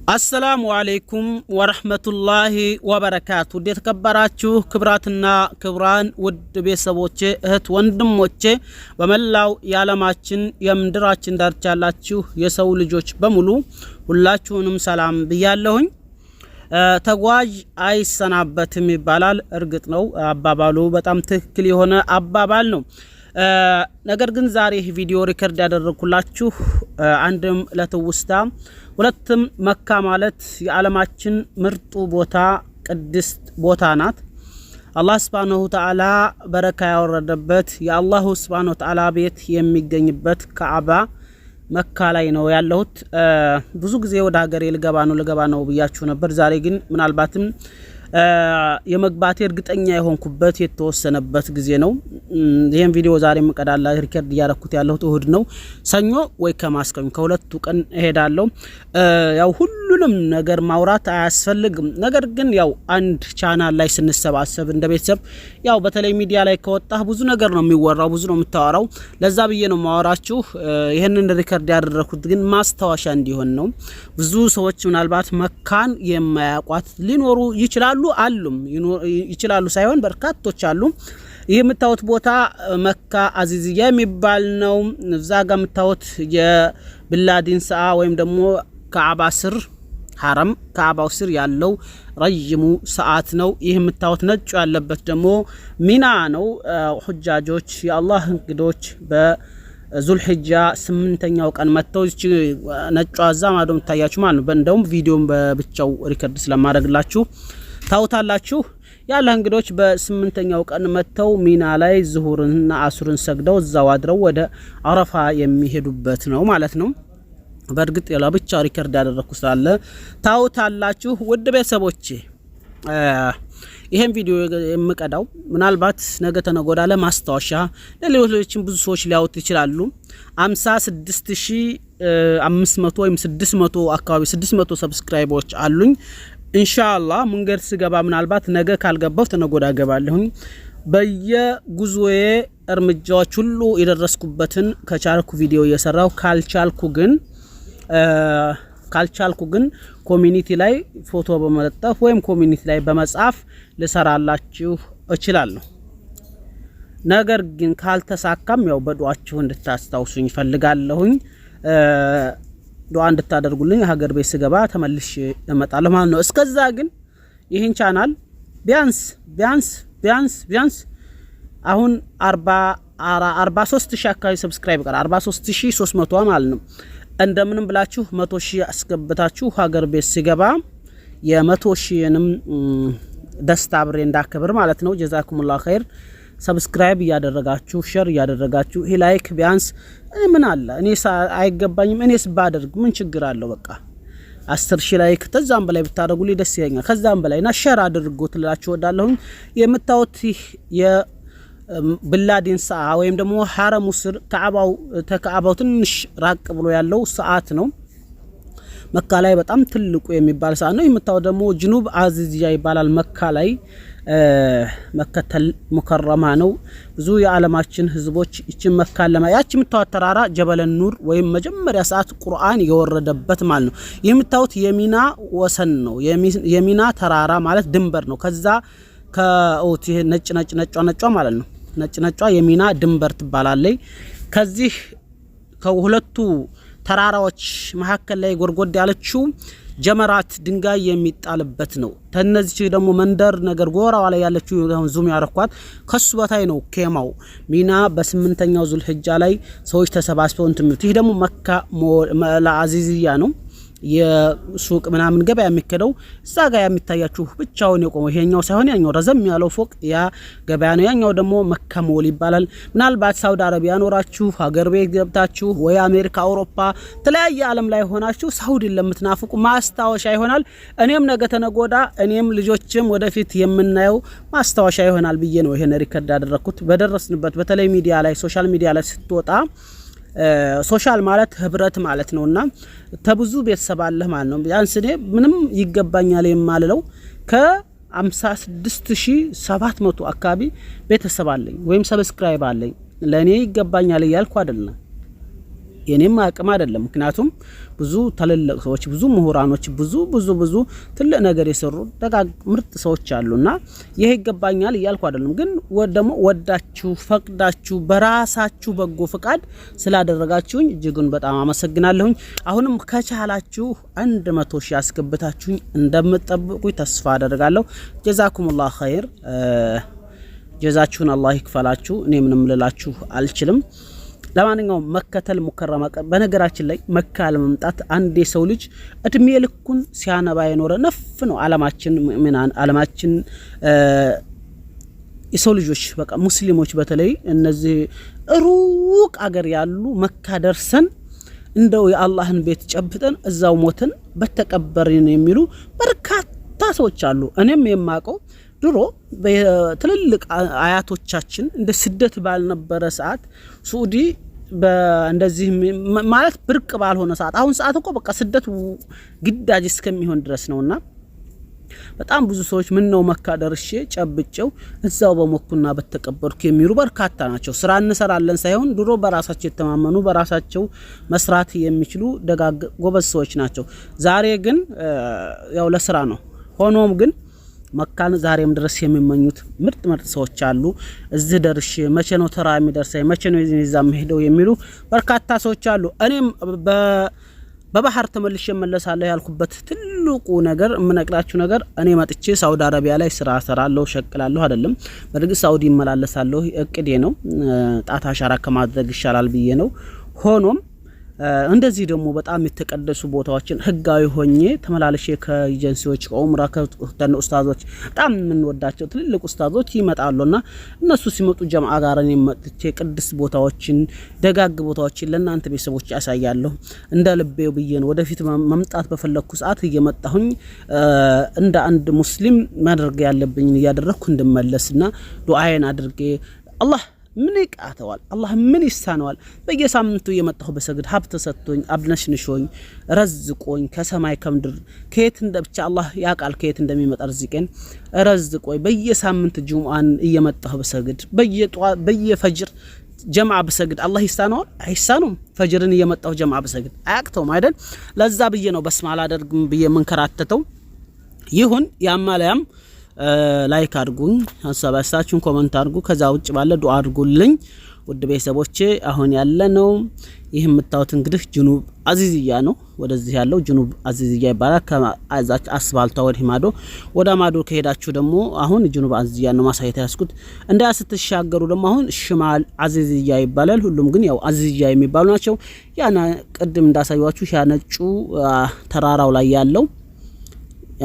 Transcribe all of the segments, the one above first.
السلام عليكم ورحمة الله وبركاته وديت كبراتشو كبراتنا كبران ود بيسابوچه እህት ወንድሞቼ በመላው ያለማችን የምድራችን ዳርቻ ያላችሁ የሰው ልጆች በሙሉ ሁላችሁንም ሰላም ብያለሁኝ። ተጓዥ አይሰናበትም ይባላል። እርግጥ ነው አባባሉ በጣም ትክክል የሆነ አባባል ነው። ነገር ግን ዛሬ ቪዲዮ ሪከርድ ያደረኩላችሁ አንድም ለትውስታ ሁለቱም መካ ማለት የዓለማችን ምርጡ ቦታ ቅድስት ቦታ ናት። አላህ Subhanahu Wa Ta'ala በረካ ያወረደበት የአላህ Subhanahu Wa Ta'ala ቤት የሚገኝበት ካዕባ መካ ላይ ነው ያለሁት። ብዙ ጊዜ ወደ ሀገሬ ልገባ ነው ብያችሁ ነበር። ዛሬ ግን ምናልባትም የመግባቴ እርግጠኛ የሆንኩበት የተወሰነበት ጊዜ ነው። ይሄን ቪዲዮ ዛሬ መቀዳላ ሪከርድ ያረኩት ያለሁት እሁድ ነው። ሰኞ ወይ ከማስከኝ ከሁለቱ ቀን እሄዳለሁ። ያው ሁሉንም ነገር ማውራት አያስፈልግም። ነገር ግን ያው አንድ ቻናል ላይ ስንሰባሰብ እንደ ቤተሰብ ያው በተለይ ሚዲያ ላይ ከወጣህ ብዙ ነገር ነው የሚወራው፣ ብዙ ነው የምታወራው። ለዛ ብዬ ነው ማወራችሁ። ይሄንን ሪከርድ ያደረኩት ግን ማስታወሻ እንዲሆን ነው። ብዙ ሰዎች ምናልባት መካን የማያቋት ሊኖሩ ይችላሉ ይችላሉ ሳይሆን በርካቶች አሉ። ይህ የምታዩት ቦታ መካ አዚዝያ የሚባል ነው። እዛ ጋር የምታዩት የብላዲን ሰዓ ወይም ደግሞ ካዕባ ስር ሐረም ካዕባው ስር ያለው ረጅሙ ሰዓት ነው። ይህ የምታዩት ነጭ ያለበት ደግሞ ሚና ነው። ሁጃጆች የአላህ እንግዶች በዙልሂጃ 8ኛው ቀን መተው እቺ ነጭ አዛማዶ ታያችሁ ማለት ነው። እንደውም ቪዲዮም በብቻው ሪከርድ ስለማድረግላችሁ ታውታላችሁ። ያለ እንግዶች በ8ኛው ቀን መተው ሚና ላይ ዙሁርና አስሩን ሰግደው እዛው አድረው ወደ አረፋ የሚሄዱበት ነው ማለት ነው። በእርግጥ ያለ ብቻ ሪከርድ ያደረኩ ስላለ ታውታላችሁ። ውድ ቤተሰቦቼ ይሄን ቪዲዮ የምቀዳው ምናልባት ነገ ተነጎዳ ለማስታወሻ ለሌሎችም ብዙ ሰዎች ሊያውት ይችላሉ። 56500 ወይም 600 አካባቢ 600 ሰብስክራይበሮች አሉኝ። ኢንሻአላህ መንገድ ስገባ ምናልባት ነገ ካልገባው ተነጎዳ ገባለሁኝ። በየጉዞዬ እርምጃዎች ሁሉ የደረስኩበትን ከቻልኩ ቪዲዮ እየሰራው ካልቻልኩ ግን ኮሚኒቲ ላይ ፎቶ በመለጠፍ ወይም ኮሚኒቲ ላይ በመጻፍ ልሰራላችሁ እችላለሁ። ነገር ግን ካልተሳካም ያው በዱአችሁ እንድታስታውሱኝ ፈልጋለሁኝ። ዱአ እንድታደርጉልኝ ሀገር ቤት ስገባ ተመልሼ እመጣለሁ ማለት ነው። እስከዛ ግን ይሄን ቻናል ቢያንስ አሁን 43000 አካባቢ ሰብስክራይብ ቀር 43300 ማለት ነው። እንደምንም ብላችሁ 100000 አስገብታችሁ ሀገር ቤት ስገባ የ100000ንም ደስታ አብሬ እንዳከብር ማለት ነው። ጀዛኩሙላህ ኸይር። ሰብስክራይብ ያደረጋችሁ ሼር ያደረጋችሁ ይሄ ላይክ ቢያንስ ምን አለ እኔ አይገባኝም እኔስ ባደርግ ምን ችግር አለው? በቃ 10000 ላይክ ተዛም በላይ ብታደርጉልኝ ደስ ይለኛል። ከዛም በላይና ሼር አድርጉት ልላችሁ ወዳለሁኝ። የምታዩት የብላዲን ሰዓ ወይም ደግሞ ሐረሙ ስር ከዓባው ትንሽ ራቅ ብሎ ያለው ሰዓት ነው። መካ ላይ በጣም ትልቁ የሚባል ሰዓት ነው። የምታዩት ደግሞ ጅኑብ አዚዝያ ይባላል። መካ ላይ መከተል ሙከረማ ነው። ብዙ የዓለማችን ህዝቦች እቺን መካ ያቺ የምታዩት ተራራ ጀበለ ኑር ወይም መጀመሪያ ሰዓት ቁርአን የወረደበት ማለት ነው። የምታዩት የሚና ወሰን ነው። የሚና ተራራ ማለት ድንበር ነው። ከዛ ከኦት ይሄ ነጭ ነጯ ማለት ነው። ነጯ የሚና ድንበር ትባላለች። ከዚህ ከሁለቱ ተራራዎች መካከል ላይ ጎርጎድ ያለችው ጀመራት ድንጋይ የሚጣልበት ነው። ተነዚህ ደግሞ መንደር ነገር ጎራዋ ላይ ያለችው ዙም ያረኳት ከሱ በታይ ነው ኬማው ሚና በ8ኛው ዙልሂጃ ላይ ሰዎች ተሰባስበው እንትምት። ይሄ ደግሞ መካ ለአዚዝያ ነው። የሱቅ ምናምን ገበያ የሚከደው እዛ ጋር የሚታያችሁ ብቻውን የቆመው ይሄኛው ሳይሆን ያኛው ረዘም ያለው ፎቅ ያ ገበያ ነው። ያኛው ደግሞ መካ ሞል ይባላል። ምናልባት ሳውዲ አረቢያ ኖራችሁ ሀገር ቤት ገብታችሁ ወይ አሜሪካ፣ አውሮፓ ተለያየ ዓለም ላይ ሆናችሁ ሳውዲ ለምትናፍቁ ማስታወሻ ይሆናል። እኔም ነገ ተነጎዳ እኔም ልጆችም ወደፊት የምናየው ማስታወሻ ይሆናል ብዬ ነው ይሄን ሪከርድ ያደረኩት። በደረስንበት በተለይ ሚዲያ ላይ ሶሻል ሚዲያ ላይ ስትወጣ ሶሻል ማለት ህብረት ማለት ነውና ተብዙ ቤተሰብ አለ ማለት ነው። ቢያንስ እኔ ምንም ይገባኛል የማልለው ከ56700 አካባቢ ቤተሰብ አለኝ ወይም ሰብስክራይብ አለኝ። ለኔ ይገባኛል እያልኩ አይደለም። የኔም አቅም አይደለም ምክንያቱም ብዙ ተለለቅ ሰዎች ብዙ ምሁራኖች ብዙ ትልቅ ነገር የሰሩ ደጋግ ምርጥ ሰዎች አሉና ይሄ ይገባኛል እያልኩ አይደለም ግን ደግሞ ወዳችሁ ፈቅዳችሁ በራሳችሁ በጎ ፍቃድ ስላደረጋችሁኝ እጅጉን በጣም አመሰግናለሁኝ አሁንም ከቻላችሁ 100 ሺህ አስገብታችሁኝ እንደምትጠብቁኝ ተስፋ አደርጋለሁ ጀዛኩሙላህ ኸይር ጀዛችሁን አላህ ይክፈላችሁ እኔ ምንም ልላችሁ አልችልም ለማንኛውም መከተል ሙከረማ በነገራችን ላይ መካ ለመምጣት አንድ የሰው ልጅ እድሜ ልኩን ሲያነባ የኖረ ነፍ ነው ዓለማችን ሙእሚናን ዓለማችን የሰው ልጆች በቃ ሙስሊሞች በተለይ እነዚህ ሩቅ አገር ያሉ መካ ደርሰን እንደው የአላህን ቤት ጨብጠን እዛው ሞተን በተቀበርን የሚሉ በርካታ ሰዎች አሉ እኔም የማቀው ድሮ በትልልቅ አያቶቻችን እንደ ስደት ባልነበረ ሰዓት ሳኡዲ በእንደዚህ ማለት ብርቅ ባልሆነ ሰዓት አሁን ሰዓት እኮ በቃ ስደት ግዳጅ እስከሚሆን ድረስ ነውና በጣም ብዙ ሰዎች ምን ነው መካ ደርሼ ጨብጨው እዛው በመኩና በተቀበርኩ የሚሉ በርካታ ናቸው ስራ እንሰራለን ሳይሆን ድሮ በራሳቸው የተማመኑ በራሳቸው መስራት የሚችሉ ደጋግ ጎበዝ ሰዎች ናቸው ዛሬ ግን ያው ለስራ ነው ሆኖም ግን መካን ዛሬም ድረስ የሚመኙት ምርጥ ሰዎች አሉ እዚህ ደርሼ መቼ ነው ተራ የሚደርሰኝ መቼ ነው ይዛም ሄደው የሚሉ በርካታ ሰዎች አሉ እኔም በባህር ተመልሼ መለሳለሁ ያልኩበት ትልቁ ነገር ምነግራችሁ ነገር እኔ መጥቼ ሳውዲ አረቢያ ላይ ስራ ሰራለሁ ሸቅላለሁ አይደለም በርግጥ ሳውዲ ይመላለሳለሁ እቅዴ ነው ጣት አሻራ ከማድረግ ይሻላል ብዬ ነው ሆኖም እንደዚህ ደግሞ በጣም የተቀደሱ ቦታዎችን ህጋዊ ሆኜ ተመላለሼ ከኤጀንሲዎች ከኡምራ ከተነ ኡስታዞች በጣም ምን ወዳቸው ትልልቅ ኡስታዞች ይመጣሉና እነሱ ሲመጡ ጀማዓ ጋር እኔ መጥቼ ቅድስ ቦታዎችን ደጋግ ቦታዎችን ለእናንተ ቤተሰቦች ያሳያለሁ እንደ ልቤው ብዬ ነው ወደፊት መምጣት በፈለኩ ሰዓት እየመጣሁኝ እንደ አንድ ሙስሊም ማድረግ ያለብኝ ያደረኩ እንድመለስና ዱዓዬን አድርጌ አላህ ምን ይቃተዋል አላህ ምን ይሳነዋል በየሳምንቱ የመጣሁ በሰግድ ሀብት ሰጥቶኝ አብነሽንሾኝ ረዝቆኝ ከሰማይ ከምድር ከየት እንደብቻ አላህ ያቃል ከየት እንደሚመጣ ርዝቄን ረዝቆኝ በየሳምንት ጁምአን እየመጣሁ በሰግድ በየፈጅር ጀማዓ በሰግድ አላህ ይሳነዋል አይሳነውም ፈጅርን እየመጣሁ ጀማዓ በሰግድ አያቅተውም አይደል ለዛ ብዬ ነው በስማላ አደርግም ብዬ መንከራተተው ይሁን ያማላያም ላይክ አድርጉኝ ሐሳብ አስተያየታችሁን ኮሜንት አድርጉ ከዛ ውጭ ባለ ዱአ አድርጉልኝ ውድ ቤተሰቦቼ አሁን ያለነው ይህ የምታዩት እንግዲህ ጅኑብ አዚዝያ ነው ወደዚህ ያለው ጅኑብ አዚዝያ ይባላል ከአዛች አስፋልቷ ወዲህ ማዶ ወደ ማዶ ከሄዳችሁ ደግሞ አሁን ጅኑብ አዚዝያ ነው ማሳየት ያስኩት እንዳያስትሻገሩ ደግሞ አሁን ሽማል አዚዝያ ይባላል ሁሉም ግን ያው አዚዝያ የሚባሉ ናቸው ያና ቅድም እንዳሳያችሁ ያነጩ ተራራው ላይ ያለው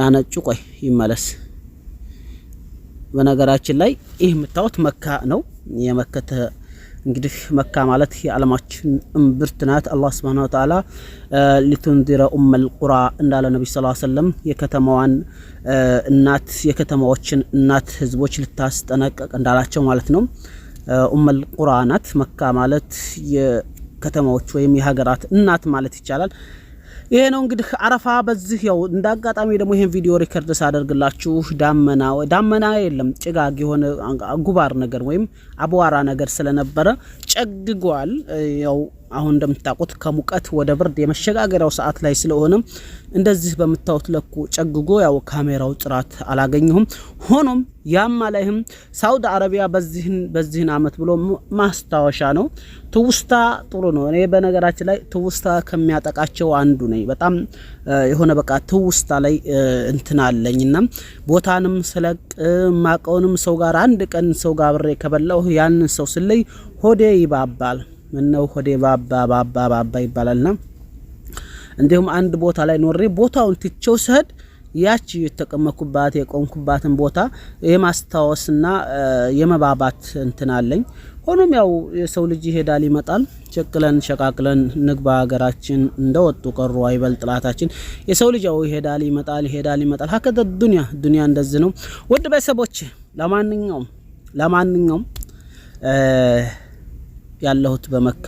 ያነጩ ቆይ ይመለስ በነገራችን ላይ ይህ የምታዩት መካ ነው የመከተ እንግዲህ መካ ማለት የዓለማችን እምብርት ናት አላህ Subhanahu Wa Ta'ala ለቱንዲረ ኡመል ቁራ እንዳለ ነብዩ ሰለላሁ ዐለይሂ ወሰለም የከተማዋን እናት የከተማዎችን እናት ህዝቦች ልታስጠነቀቅ እንዳላቸው ማለት ነው ኡመል ቁራ ናት መካ ማለት የከተማዎች ወይም የሀገራት እናት ማለት ይቻላል ይሄ ነው እንግዲህ አረፋ በዚህ ያው እንዳጋጣሚ ደግሞ ይሄን ቪዲዮ ሪከርድ ሳደርግላችሁ ዳመና የለም ጭጋግ የሆነ ጉባር ነገር ወይም አቧራ ነገር ስለነበረ ጨግጓል ያው አሁን እንደምታውቁት ከሙቀት ወደ ብርድ የመሸጋገሪያው ሰዓት ላይ ስለሆነ እንደዚህ በመታወት ለኩ ጨግጎ ያው ካሜራው ጥራት አላገኘሁም ሆኖም ያም አለህም ሳውዲ አረቢያ በዚህን አመት ብሎ ማስታወሻ ነው ትውስታ ጥሩ ነው እኔ በነገራችን ላይ ትውስታ ከሚያጠቃቸው አንዱ ነኝ በጣም የሆነ በቃ ትውስታ ላይ እንትን አለኝና ቦታንም ስለቅ ማቀውንም ሰው ጋር አንድ ቀን ሰው ጋር ብሬ ከበላው ያን ሰው ስለይ ሆዴ ይባባል ምነው ሆዴ ባባ ይባላልና እንዲሁም አንድ ቦታ ላይ ኖሬ ቦታውን ትቼው ሰድ ያቺ የተቀመኩባት የቆንኩባትን ቦታ የማስታወስና የመባባት እንትን አለኝ ሆኖም ያው የሰው ልጅ ይሄዳል ይመጣል ቸክለን ሸቃክለን ንግባ ሀገራችን እንደወጡ ቀሩ አይበል ጥላታችን የሰው ልጅ ያው ይሄዳል ይመጣል ሀከተ ዱንያ እንደዚህ ነው ወድ ቤተሰቦች ለማንኛውም ያለሁት በመካ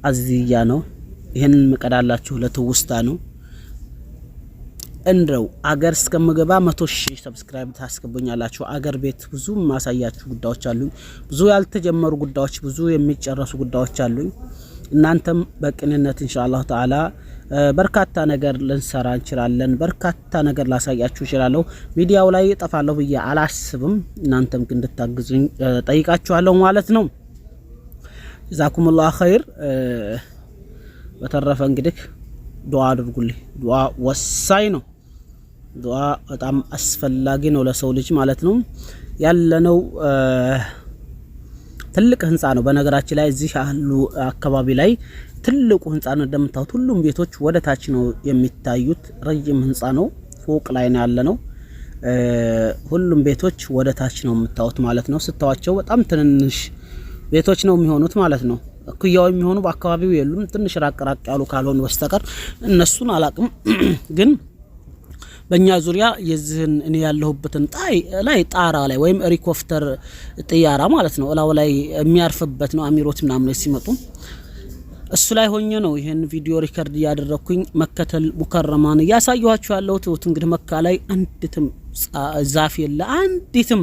አዚዝያ ነው ይሄንን መቀዳላችሁ ለትውስታ ነው እንደው አገር እስከምገባ 100,000 ሰብስክራይብ ታስገቡኛላችሁ አገር ቤት ብዙ ማሳያችሁ ጉዳዮች አሉኝ ብዙ ያልተጀመሩ ጉዳዮች ብዙ የሚጨረሱ ጉዳዮች አሉኝ እናንተም በቅንነት ኢንሻአላህ ተዓላ በርካታ ነገር ልንሰራ እንችላለን። በርካታ ነገር ላሳያችሁ እችላለሁ። ሚዲያው ላይ እጠፋለሁ ብዬ አላስብም። እናንተም ግን እንድታግዙኝ ጠይቃችኋለሁ ማለት ነው። ጀዛኩሙላህ ኸይር። በተረፈ እንግዲህ ዱዓ አድርጉልኝ። ዱዓ ወሳኝ ነው። ዱዓ በጣም አስፈላጊ ነው ለሰው ልጅ ማለት ነው። ያለነው ትልቅ ህንጻ ነው። በነገራችን ላይ እዚህ ያሉ አካባቢ ላይ ትልቁ ህንጻ ነው። እንደምታዩት ሁሉም ቤቶች ወደ ታች ነው የሚታዩት። ረጅም ህንጻ ነው። ፎቅ ላይ ነው ያለነው። ሁሉም ቤቶች ወደ ታች ነው የምታዩት ማለት ነው። ስታዋቸው በጣም ትንንሽ ቤቶች ነው የሚሆኑት ማለት ነው። እኩያው የሚሆኑ በአካባቢው የሉም። ትንሽ ራቅ ያሉ ካልሆኑ በስተቀር እነሱን አላቅም። ግን በእኛ ዙሪያ የዚህን እኔ ያለሁበትን ላይ ጣራ ላይ ወይም ሄሊኮፕተር ጥያራ ማለት ነው እላው ላይ የሚያርፍበት ነው። አሚሮት ምናምን ሲመጡ እሱ ላይ ሆኜ ነው ይሄን ቪዲዮ ሪከርድ ያደረኩኝ። መከተል ሙከረማን ያሳየኋችሁ ያለሁት እንግዲህ መካ ላይ አንዲትም ዛፍ የለ፣ አንዲትም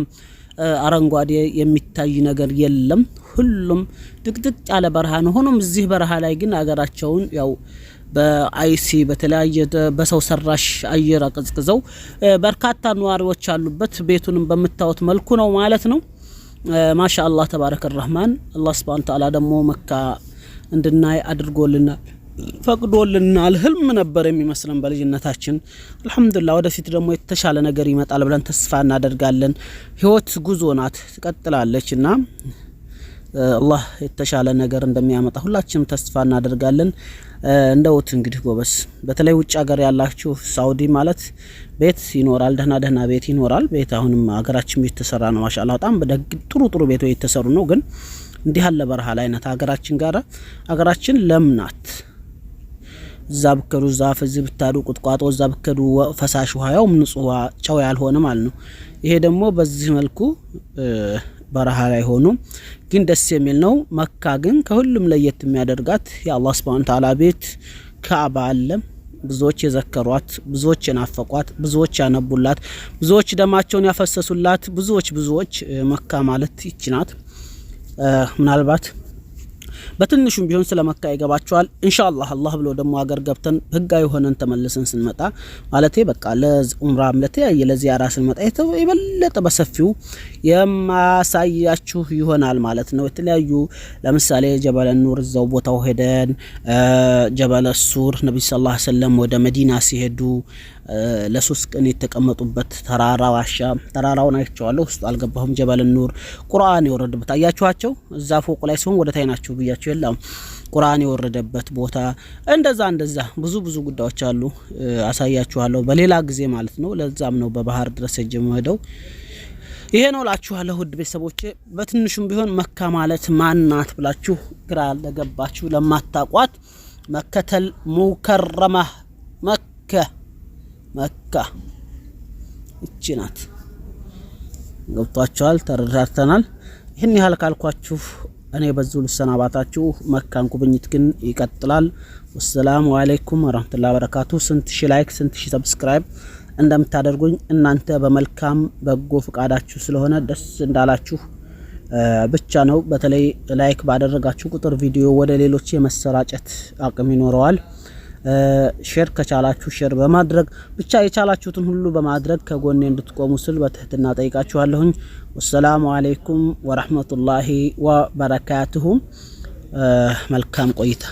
አረንጓዴ የሚታይ ነገር የለም። ሁሉም ድቅድቅ ያለ በረሃ ነው። ሆኖም እዚህ በረሃ ላይ ግን አገራቸውን ያው በአይሲ በተለያየ በሰው ሰራሽ አየር አቀዝቅዘው በርካታ ነዋሪዎች አሉበት። ቤቱንም በመታወት መልኩ ነው ማለት ነው። ማሻአላህ ተባረከ الرحمن። አላህ Subhanahu Ta'ala ደግሞ መካ እንድናይ አድርጎልናል፣ ፈቅዶልናል። ህልም ነበር የሚመስለን በልጅነታችን። አልহামዱሊላህ ወደፊት ደግሞ የተሻለ ነገር ይመጣል ብለን ተስፋ እናደርጋለን። ህይወት ጉዞ ናት፣ ትቀጥላለችና አላህ የተሻለ ነገር እንደሚያመጣ ሁላችንም ተስፋ እናደርጋለን። እንደውት እንግዲህ ጎበስ በተለይ ውጭ ሀገር ያላችሁ ሳውዲ ማለት ቤት ይኖራል፣ ደህና ቤት ይኖራል። ቤት አሁንም ሀገራችን ቤት ተሰራ ነው ማሻአላህ። በጣም ጥሩ ቤቶች የተሰሩ ነው። ግን እንዲህ ያለ በረሃ ላይ ናት ሀገራችን ጋራ። ሀገራችን ለምናት እዛ ብከዱ ዛፍ እዚህ ብታዱ ቁጥቋጦ እዛ ብከዱ ፈሳሽ ውሃ ያው ንጹህ ጨው ያልሆነ ማለት ነው። ይሄ ደግሞ በዚህ መልኩ በረሃ ላይ ሆኖ ግን ደስ የሚል ነው። መካ ግን ከሁሉም ለየት የሚያደርጋት የአላህ Subhanahu Ta'ala ቤት ካዕባ አለ። ብዙዎች የዘከሯት፣ ብዙዎች የናፈቋት፣ ብዙዎች ያነቡላት፣ ብዙዎች ደማቸውን ያፈሰሱላት፣ ብዙዎች መካ ማለት ይችናት። ምናልባት በትንሹም ቢሆን ስለ መካ ይገባቸዋል ኢንሻአላህ። አላህ ብሎ ደግሞ ሀገር ገብተን ህጋዊ ሆነን ተመልሰን ስንመጣ ማለቴ በቃ ለኡምራም ለተያየ ለዚያራ ስንመጣ የበለጠ በሰፊው የማሳያችሁ ይሆናል ማለት ነው። የተለያዩ ለምሳሌ ጀበለ ኑር እዛው ቦታው ሄደን ጀበለ ሱር ነብይ ሰለላሁ ዐለይሂ ወሰለም ወደ መዲና ሲሄዱ ለሶስት ቀን የተቀመጡበት ተራራ ዋሻ፣ ተራራውን አይቼዋለሁ። ውስጥ አልገባሁም። ጀበለ ኑር ቁርአን የወረደበት አያችኋቸው። እዛ ፎቅ ላይ ሲሆን ወደ ታይናችሁ ብያችሁ የለም ቁርአን የወረደበት ቦታ። እንደዛ ብዙ ጉዳዮች አሉ፣ አሳያችኋለሁ በሌላ ጊዜ ማለት ነው። ለዛም ነው በባህር ድረስ የጀመረው። ይሄ ነው ላችኋለሁ ውድ ቤተሰቦቼ። በትንሹም ቢሆን መካ ማለት ማናት ብላችሁ ግራ ለገባችሁ ለማታቋት መከተል ሙከረማ መካ እቺ ናት። ገብቷችኋል? ተረዳርተናል። ይህን ያህል ካልኳችሁ እኔ በዙ ልሰናባታችሁ። መካን ጉብኝት ግን ይቀጥላል። ወሰላሙ አለይኩም ወራህመቱላሂ ወበረካቱ። ስንት ሺ ላይክ ስንት ሺ ሰብስክራይብ እንደምታደርጉኝ እናንተ በመልካም በጎ ፍቃዳችሁ ስለሆነ ደስ እንዳላችሁ ብቻ ነው። በተለይ ላይክ ባደረጋችሁ ቁጥር ቪዲዮ ወደ ሌሎች የመሰራጨት አቅም ይኖረዋል። ሼር ከቻላችሁ ሼር በማድረግ ብቻ የቻላችሁትን ሁሉ በማድረግ ከጎኔ እንድትቆሙ ስል በትህትና ጠይቃችኋለሁኝ። ወሰላሙ አለይኩም ወራህመቱላሂ ወበረካቱሁ። መልካም ቆይታ